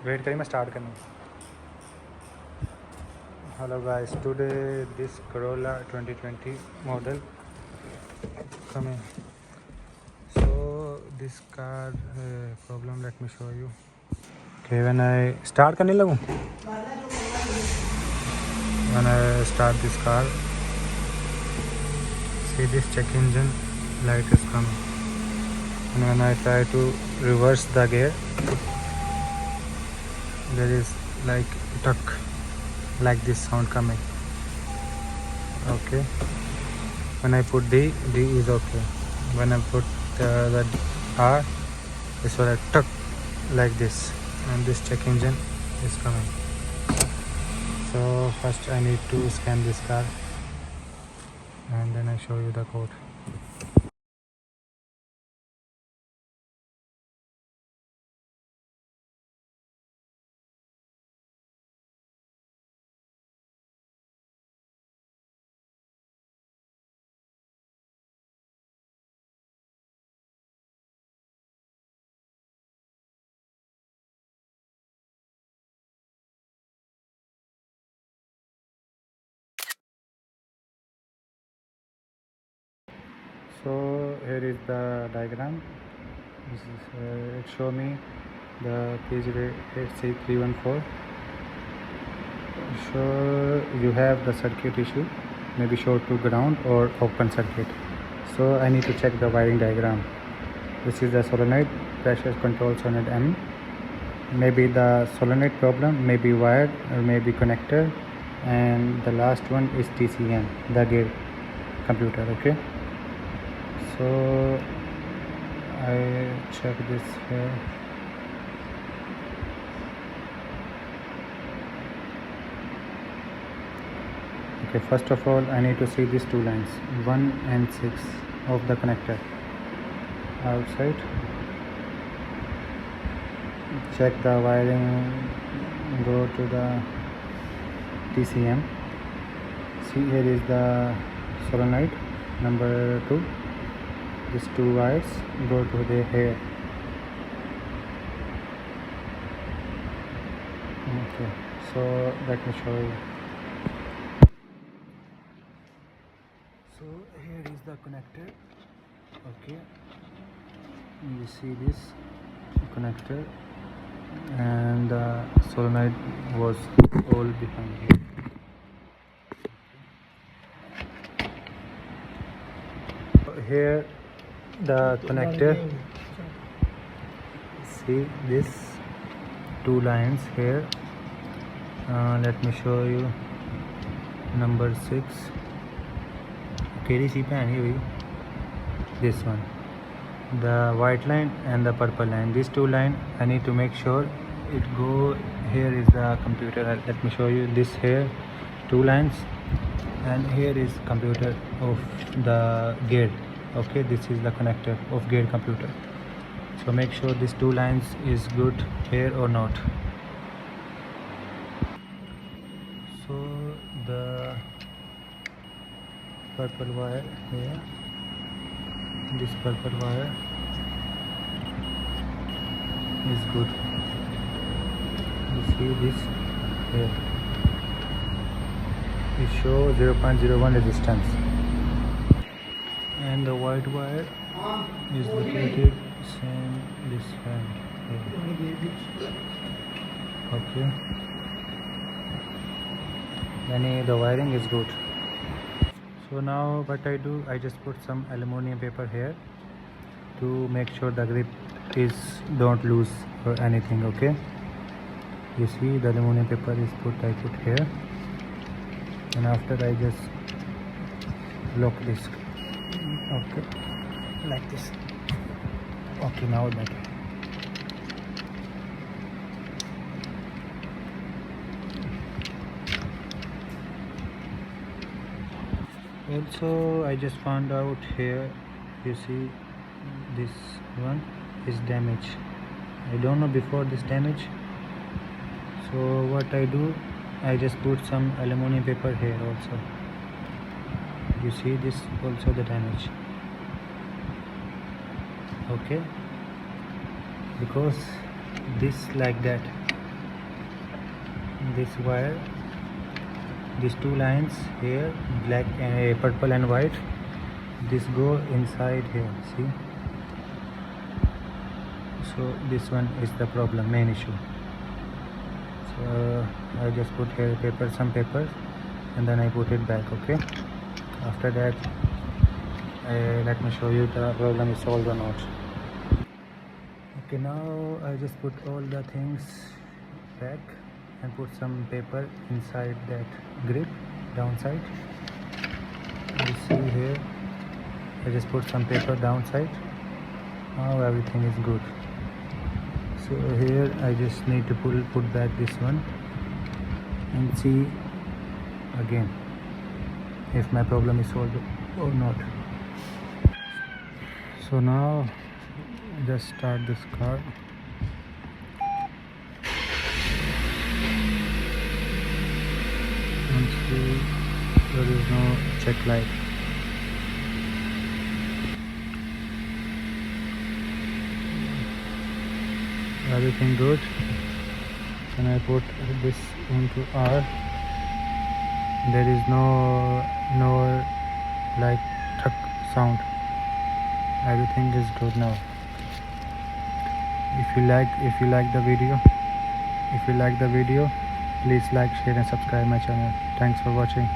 Wait करिए मैं start करना. Hello guys, today this Corolla 2020 model coming. So this car problem, let me show you. Okay, when I start करने लगूँ, when I start this car, see this check engine light is coming, and when I try to reverse the gear, there is like tuck, like this sound coming. Okay, when I put D is okay. When I put the R, it's like tuck, like this, and this check engine is coming. So first I need to scan this car, and then I show you the code. So here is the diagram. This is it show me the P08C3-14. So you have the circuit issue, maybe short to ground or open circuit. So I need to check the wiring diagram. This is the solenoid, pressure control solenoid M. Maybe the solenoid problem, maybe wired or maybe connector, and the last one is TCM, the gear computer. Okay, so I check this here. Okay, first of all I need to see these two lines, 1 and 6 of the connector outside. Check the wiring, go to the TCM. See, here is the solenoid number 2. These two wires go to the here. Okay, so let me show you. So here is the connector. Okay, you see this connector, and the solenoid was all behind here. Here the connector, see this two lines here. Let me show you number 6. KDC pen, this one, the white line and the purple line, these two lines I need to make sure it go. Here is the computer. Let me show you this here, two lines, and here is computer of the gear. Okay, this is the connector of gear computer. So make sure these two lines is good here or not. So the purple wire here, this purple wire is good. You see this here, it show 0.01 resistance, and the white wire is located same this one here. Okay, then the wiring is good. So now what I do, I just put some aluminum paper here to make sure the grip is don't lose or anything. Okay, you see the aluminum paper is put, I put here, and after I just lock this. Okay, like this. Okay, now better. Also I just found out here, you see this one is damaged. I don't know before this damage. So what I do, I just put some aluminum paper here also. You see this also the damage. Okay, because this like that this wire, these two lines here, black and purple and white, this go inside here, see. So this one is the problem, main issue. So I just put here some papers, and then I put it back. Okay, after that let me show you the problem is solved or not. Okay, now I just put all the things back and put some paper inside that grip downside. You see here, I just put some paper downside. Now everything is good. So here I just need to put back this one and see again if my problem is solved or not. So now just start this car. And see, there is no check light. Everything good. And I put this into R. There is no like tuck sound. Everything is good now. If you like the video, please like, share and subscribe my channel. Thanks for watching.